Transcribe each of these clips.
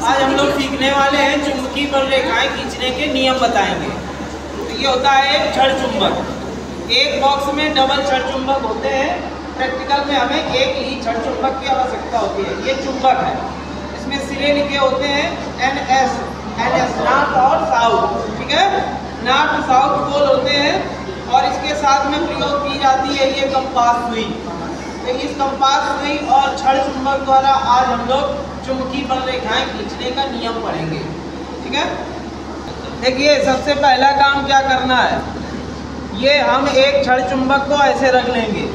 आज हम लोग सीखने वाले हैं चुंबकीय बल रेखाएं खींचने के नियम बताएंगे। तो ये होता है एक छड़ चुंबक। एक बॉक्स में डबल छड़ चुंबक होते हैं। प्रैक्टिकल में हमें एक ही छड़ चुंबक की आवश्यकता होती है। ये चुंबक है, इसमें सिरे लिखे होते हैं NS नॉर्थ और साउथ, ठीक है। नॉर्थ साउथ पोल होते हैं और इसके साथ में प्रयोग की जाती है ये कंपास सुई। तो इस कंपास सुई और छड़ चुंबक द्वारा आज हम लोग चुंबकीय बल रेखाएं खींचने का नियम पढ़ेंगे, ठीक है। देखिए सबसे पहला काम क्या करना है, ये हम एक छड़ चुंबक को ऐसे रख लेंगे।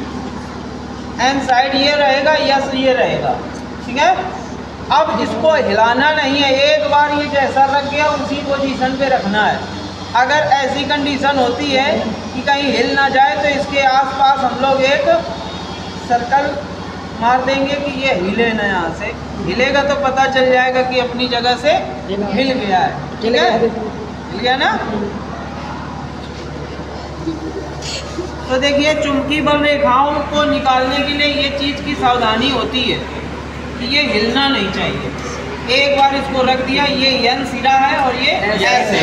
एन साइड ये रहेगा, यस ये रहेगा, ठीक है। अब इसको हिलाना नहीं है, एक बार ये जैसा रख गया उसी पोजीशन पे रखना है। अगर ऐसी कंडीशन होती है कि कहीं हिल ना जाए तो इसके आसपास हम लोग एक सर्कल मार देंगे कि ये हिले ना। यहाँ से हिलेगा तो पता चल जाएगा कि अपनी जगह से हिल गया है, ठीक है। हिल गया ना। तो देखिए चुंबकीय बल रेखाओं को निकालने के लिए ये चीज़ की सावधानी होती है कि ये हिलना नहीं चाहिए। एक बार इसको रख दिया, ये N सिरा है और ये S है।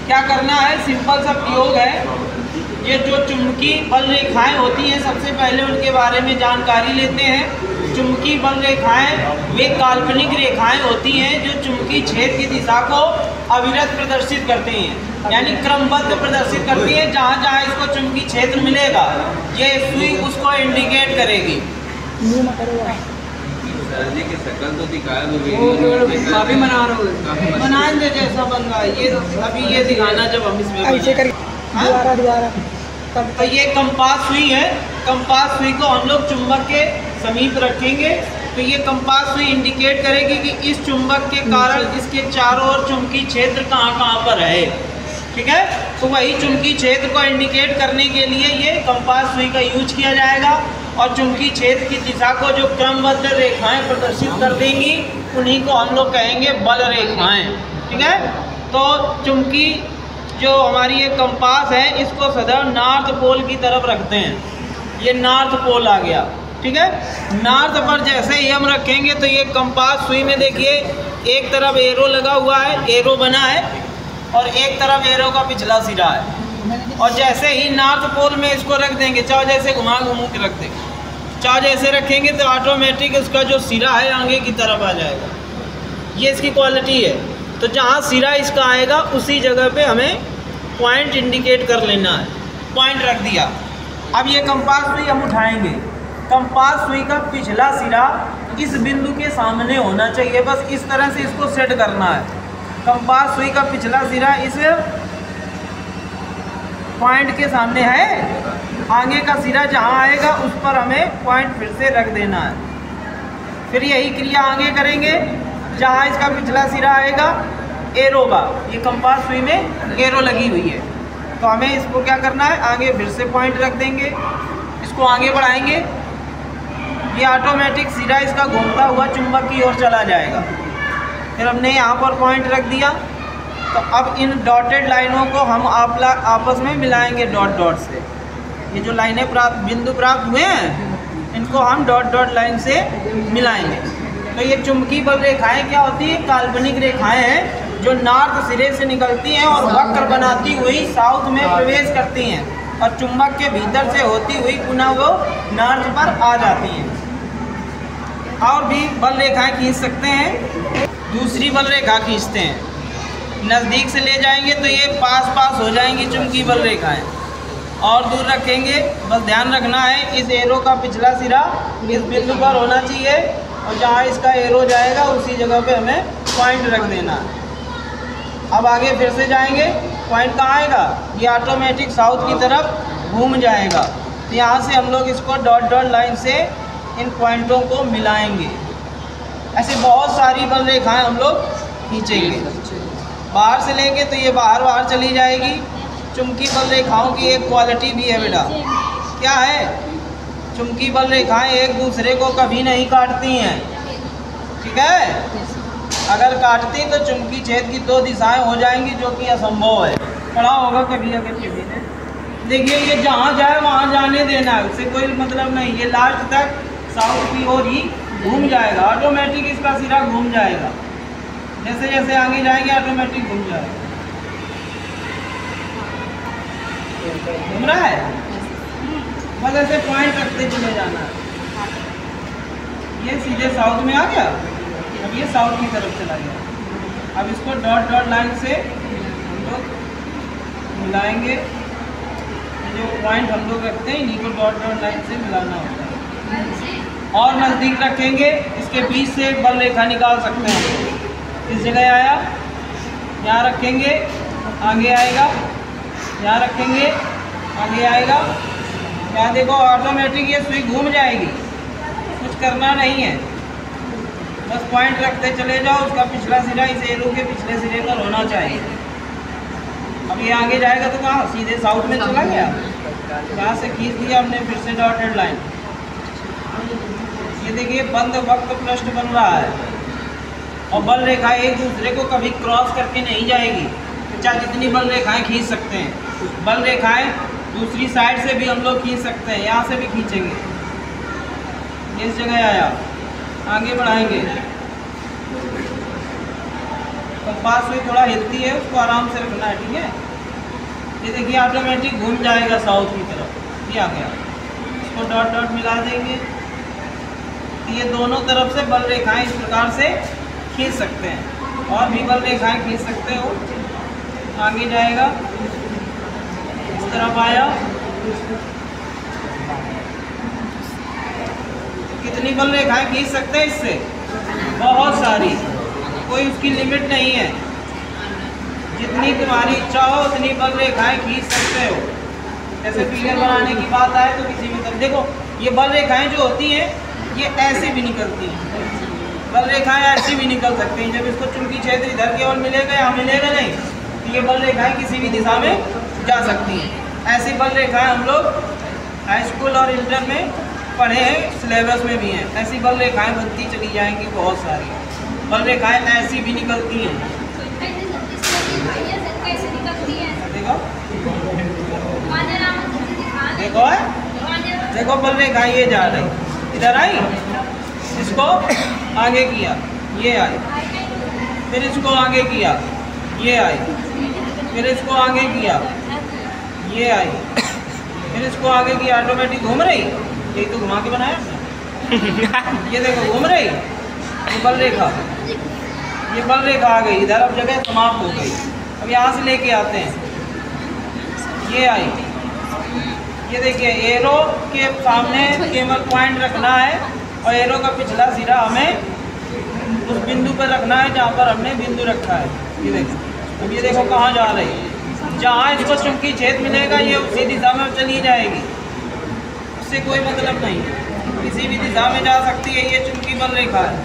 क्या करना है, सिंपल सा प्रयोग है। ये जो चुंबकीय बल रेखाएं होती हैं सबसे पहले उनके बारे में जानकारी लेते हैं। चुंबकीय बल रेखाएं वे काल्पनिक रेखाएं होती हैं जो चुंबकीय क्षेत्र की दिशा को अविरत प्रदर्शित करती हैं, यानी क्रमबद्ध प्रदर्शित करती हैं। जहाँ जहाँ इसको चुंबकीय क्षेत्र मिलेगा ये सुई उसको इंडिकेट करेगी। काफी बना रहा हूँ, बनाएंगे जैसा बन रहा है। ये अभी ये दिखाना जब हम इसमें दोबारा तो ये कंपास सुई है। कंपास सुई को हम लोग चुंबक के समीप रखेंगे तो ये कंपास सुई इंडिकेट करेगी कि इस चुंबक के कारण इसके चारों ओर चुंबकीय क्षेत्र कहाँ कहाँ पर है, ठीक है। तो वही चुंबकीय क्षेत्र को इंडिकेट करने के लिए ये कंपास सुई का यूज किया जाएगा। और चुंबकीय क्षेत्र की दिशा को जो क्रमबद्ध रेखाएं प्रदर्शित कर देंगी उन्हीं को हम लोग कहेंगे बल रेखाएं, ठीक है। तो चुंबकीय जो हमारी ये कंपास है इसको सदैव नॉर्थ पोल की तरफ रखते हैं। ये नॉर्थ पोल आ गया, ठीक है। नॉर्थ पर जैसे ही हम रखेंगे तो ये कंपास सुई में देखिए एक तरफ एरो लगा हुआ है, एरो बना है, और एक तरफ एरो का पिछला सिरा है। और जैसे ही नॉर्थ पोल में इसको रख देंगे, चाहे जैसे घुमा के रख देंगे, चाहे जैसे रखेंगे तो ऑटोमेटिक इसका जो सिरा है आगे की तरफ आ जाएगा। ये इसकी क्वालिटी है। तो जहाँ सिरा इसका आएगा उसी जगह पे हमें पॉइंट इंडिकेट कर लेना है। पॉइंट रख दिया। अब ये कंपास सुई हम उठाएंगे। कंपास सुई का पिछला सिरा इस बिंदु के सामने होना चाहिए, बस इस तरह से इसको सेट करना है। कंपास सुई का पिछला सिरा इस पॉइंट के सामने है, आगे का सिरा जहाँ आएगा उस पर हमें पॉइंट फिर से रख देना है। फिर यही क्रिया आगे करेंगे। जहाँ इसका पिछला सिरा आएगा एरो का, ये कंपास सुई में एरो लगी हुई है, तो हमें इसको क्या करना है, आगे फिर से पॉइंट रख देंगे। इसको आगे बढ़ाएंगे, ये ऑटोमेटिक सिरा इसका घूमता हुआ चुंबक की ओर चला जाएगा। फिर हमने यहाँ पर पॉइंट रख दिया। तो अब इन डॉटेड लाइनों को हम आपस में मिलाएंगे डॉट डॉट से। ये जो लाइनें बिंदु प्राप्त हुए हैं इनको हम डॉट डॉट लाइन से मिलाएंगे। तो ये चुंबकीय बल रेखाएं क्या होती है, काल्पनिक रेखाएं हैं जो नॉर्थ सिरे से निकलती हैं और वक्र बनाती हुई साउथ में प्रवेश करती हैं और चुंबक के भीतर से होती हुई पुनः वो नॉर्थ पर आ जाती हैं। और भी बल रेखाएं खींच सकते हैं। दूसरी बल रेखा खींचते हैं, नज़दीक से ले जाएंगे तो ये पास पास हो जाएंगी चुंबकीय बल रेखाएं, और दूर रखेंगे। बस ध्यान रखना है इस एरो का पिछला सिरा इस बिंदु पर होना चाहिए और जहाँ इसका एरो जाएगा उसी जगह पे हमें पॉइंट रख देना है। अब आगे फिर से जाएंगे, पॉइंट कहाँ आएगा, ये ऑटोमेटिक साउथ की तरफ घूम जाएगा। तो यहाँ से हम लोग इसको डॉट डॉट लाइन से इन पॉइंटों को मिलाएंगे। ऐसे बहुत सारी बल रेखाएं हम लोग खींचेंगे। बाहर से लेंगे तो ये बाहर चली जाएगी। चुंबकीय बल रेखाओं की एक क्वालिटी भी है बेटा, क्या है, चुंबकीय बल रेखाएं एक दूसरे को कभी नहीं काटती हैं, ठीक है। अगर काटती तो चुंबकीय क्षेत्र की दो दिशाएं हो जाएंगी जो कि असंभव है। पढ़ा होगा कभी अगर किसी ने। देखिए ये जहाँ जाए वहाँ जाने देना है, उससे कोई मतलब नहीं। ये लास्ट तक साउथ की ओर ही घूम जाएगा, ऑटोमेटिक इसका सिरा घूम जाएगा। जैसे जैसे आगे जाएंगे ऑटोमेटिक घूम जाएगा। घूम रहा है, बस ऐसे पॉइंट रखते चले जाना है। ये सीधे साउथ में आ गया, अब ये साउथ की तरफ चला गया। अब इसको डॉट डॉट लाइन से हम लोग मिलाएंगे। जो पॉइंट हम लोग रखते हैं इन्हीं को डॉट डॉट लाइन से मिलाना होता है। और नज़दीक रखेंगे, इसके बीच से एक बल रेखा निकाल सकते हैं। इस जगह आया, यहाँ रखेंगे, आगे आएगा, यहाँ रखेंगे, आगे आएगा। यहाँ देखो ऑटोमेटिक ये सुई घूम जाएगी, कुछ करना नहीं है, बस पॉइंट रखते चले जाओ। उसका पिछला सिरा इस एरो के पिछले सिरे पर होना चाहिए। अब ये आगे जाएगा तो कहाँ, सीधे साउथ में चला गया। यहाँ से खींच दिया हमने फिर से डॉटेड लाइन। ये देखिए बंद वक्त पृष्ठ बन रहा है और बल रेखाएं एक दूसरे को कभी क्रॉस करके नहीं जाएगी। तो चाहे जितनी बल रेखाएं खींच सकते हैं, बल रेखाएं दूसरी साइड से भी हम लोग खींच सकते हैं, यहाँ से भी खींचेंगे। इस जगह आया, आगे बढ़ाएंगे। कंपास सुई थोड़ा हिलती है, उसको आराम से रखना है, ठीक है। ये देखिए ऑटोमेटिक घूम जाएगा साउथ की तरफ। ये आ गया, इसको डॉट डॉट मिला देंगे। ये दोनों तरफ से बल रेखाएं इस प्रकार से खींच सकते हैं, और भी बल रेखाएं खींच सकते हो। आगे जाएगा, इस तरफ आया, कितनी बल रेखाएं खींच सकते हैं इससे, बहुत सारी, कोई उसकी लिमिट नहीं है। जितनी तुम्हारी इच्छा हो उतनी बल रेखाएं खींच सकते हो। जैसे फिगर बनाने की बात आए तो किसी भी तरह देखो, ये बल रेखाएं जो होती हैं ये ऐसे भी निकलती हैं, बल रेखाएं ऐसी भी निकल सकती हैं। जब इसको चुंबकीय क्षेत्र इधर केवल मिलेगा, यहाँ मिलेगा नहीं, तो ये बल रेखाएं किसी भी दिशा में जा सकती हैं। ऐसी बल रेखाएं हम लोग हाई स्कूल और इंटर में पढ़े हैं, सिलेबस में भी हैं। ऐसी बल रेखाएं बनती चली जाएंगी, बहुत सारी बल रेखाएं ऐसी भी निकलती हैं। देखो देखो देखो बल रेखाएं ये जा रही, इधर आई, इसको आगे किया, ये आई, फिर इसको आगे किया, ये आई, फिर इसको आगे किया, ये आई, फिर इसको आगे किया। ऑटोमेटिक घूम रही, यही तो घुमा के बनाया ये देखो घूम रही, ये बल रेखा, ये बल रेखा आ गई इधर, अब जगह समाप्त हो गई। अब यहाँ से लेके आते हैं, ये आई, ये देखिए एरो के सामने केवल पॉइंट रखना है और एरो का पिछला सिरा हमें उस बिंदु पर रखना है जहाँ पर हमने बिंदु रखा है। ये देखो, अब ये देखो कहाँ जा रही है, जहाँ इसको चुंबकीय क्षेत्र मिलेगा ये उसी दिशा में चली जाएगी, उससे कोई मतलब नहीं, किसी भी दिशा में जा सकती है। ये चुंबकीय बल रेखा है,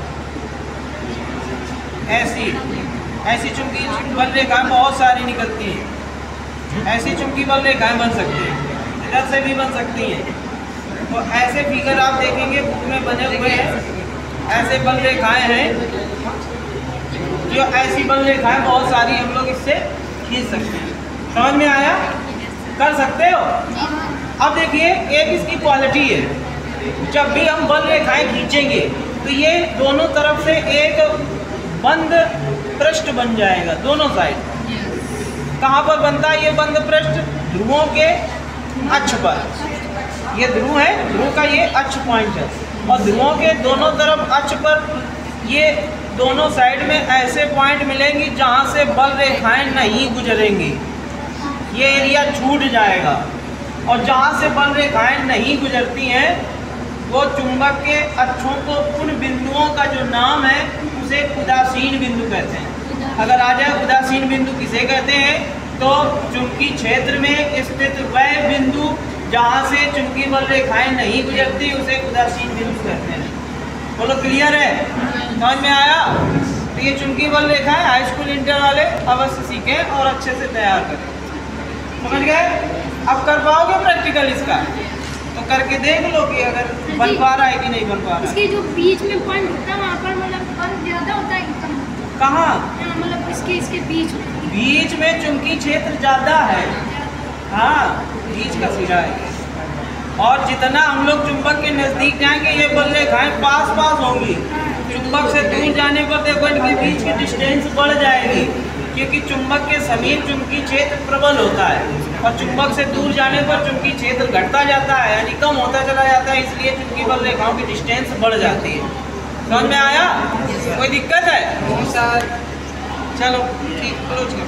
ऐसी ऐसी चुंबकीय बल रेखाएं बहुत सारी निकलती हैं। ऐसी चुंबकीय बल रेखाएं बन सकती हैं, इधर से भी बन सकती हैं। तो ऐसे फिगर आप देखेंगे बुक में बने हुए हैं, ऐसे बल रेखाएं हैं, जो ऐसी बल रेखाएं बहुत सारी हम लोग इससे खींच सकते हैं। समझ में आया, कर सकते हो। अब देखिए एक इसकी क्वालिटी है, जब भी हम बल रेखाएं खींचेंगे तो ये दोनों तरफ से एक बंद पृष्ठ बन जाएगा, दोनों साइड। कहाँ पर बनता है ये बंद पृष्ठ? ध्रुवों के अक्ष पर। ये ध्रुव है, ध्रुव का ये अक्ष पॉइंट है, और ध्रुवों के दोनों तरफ अक्ष पर ये दोनों साइड में ऐसे पॉइंट मिलेंगी जहाँ से बल रेखाएं नहीं गुजरेंगी। ये एरिया छूट जाएगा, और जहाँ से बल रेखाएं नहीं गुजरती हैं वो चुंबक के अक्षों को, उन बिंदुओं का जो नाम है उसे उदासीन बिंदु कहते हैं। अगर आ जाए उदासीन बिंदु किसे कहते हैं, तो चुंबकीय क्षेत्र में स्थित वह बिंदु जहाँ से चुंबकीय बल रेखाएं नहीं गुजरती उसे उदासीन बिंदु कहते हैं। बोलो क्लियर है, समझ में आया? तो ये चुंबकीय बल रेखाएं हाई स्कूल इंटर वाले अवश्य सीखें और अच्छे से तैयार करें। समझ गए? अब कर पाओगे प्रैक्टिकल इसका? तो करके देख लो कि अगर बन पा रहा है कि नहीं बन पा रहा है। इसके जो बीच में पॉइंट होता है वहाँ पर मतलब बल ज़्यादा होता है एकदम। कहाँ? मतलब इसके बीच में चुंबकीय क्षेत्र ज़्यादा है। हाँ, बीच का सिरा है, और जितना हम लोग चुंबक के नज़दीक जाएंगे ये बल रेखाएं पास पास होंगी, चुंबक से दूर जाने पर देखो इनके बीच की डिस्टेंस बढ़ जाएगी, क्योंकि चुंबक के समीप चुंबकीय क्षेत्र प्रबल होता है और चुंबक से दूर जाने पर चुंबकीय क्षेत्र घटता जाता है, यानी कम होता चला जाता है, इसलिए चुंबकीय बल रेखाओं की डिस्टेंस बढ़ जाती है। समझ में आया? कोई दिक्कत है? चलो ठीक, क्लोज कर।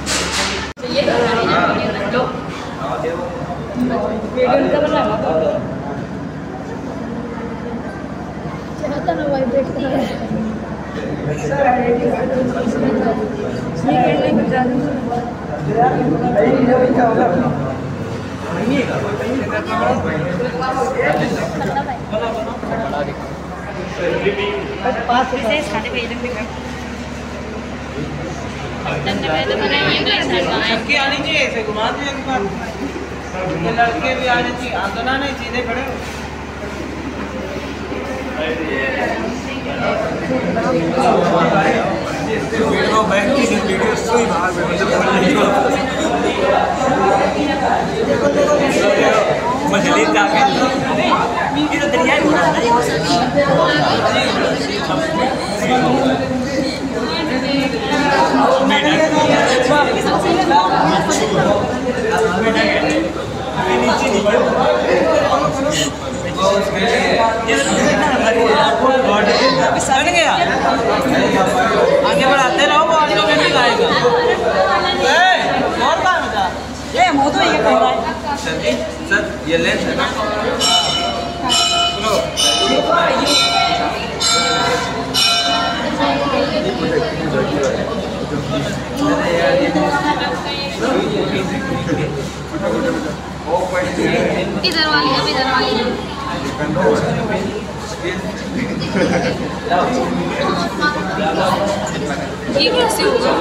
सबकी आनी चाहिए, ऐसे घुमा दो एक बार, ये लड़के भी आने चाहिए। आंदोलन नहीं, सीधे खड़े हो। मछली जाके आगे बढ़ाते रहो, वो ऑटोमेटिक आएगा। और कहाँ बचा? ये मोटो ये कह रहा है सर, ये लेंस है ना। इधर वाली, अब इधर वाली। ये कैसे होगा?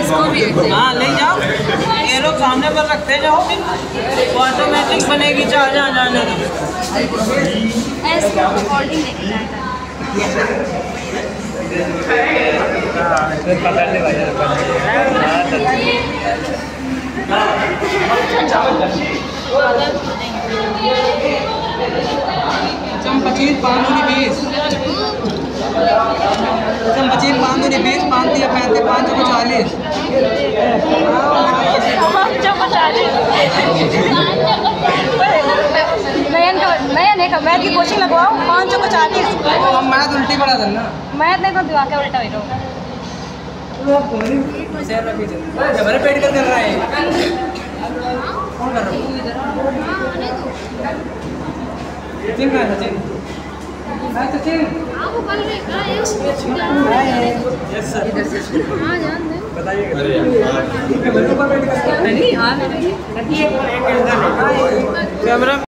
इसको भी हाँ ले जाओ, ये लोग सामने पर रखते जाओ, फिर ऑटोमेटिक बनेगी, चाहे जहाँ जाने दो। ऐसे होल्डिंग लेके जाएगा। चम 25 5 20 चम 25 5 20 5 दिया 35 5 को 40 नयन है मैथ की कोचिंग लगवाओ 5 को 40। हम मैथ उल्टी पढ़ा था ना, मैथ नहीं तो दिवा के उल्टा हो हमारे पेट कर रहा है। कौन कर रहा है? सचिन का सचिन सचिन वो बल रेखा है। यस सर, हाँ जान दे। बताइए। नहीं हाँ कैमरा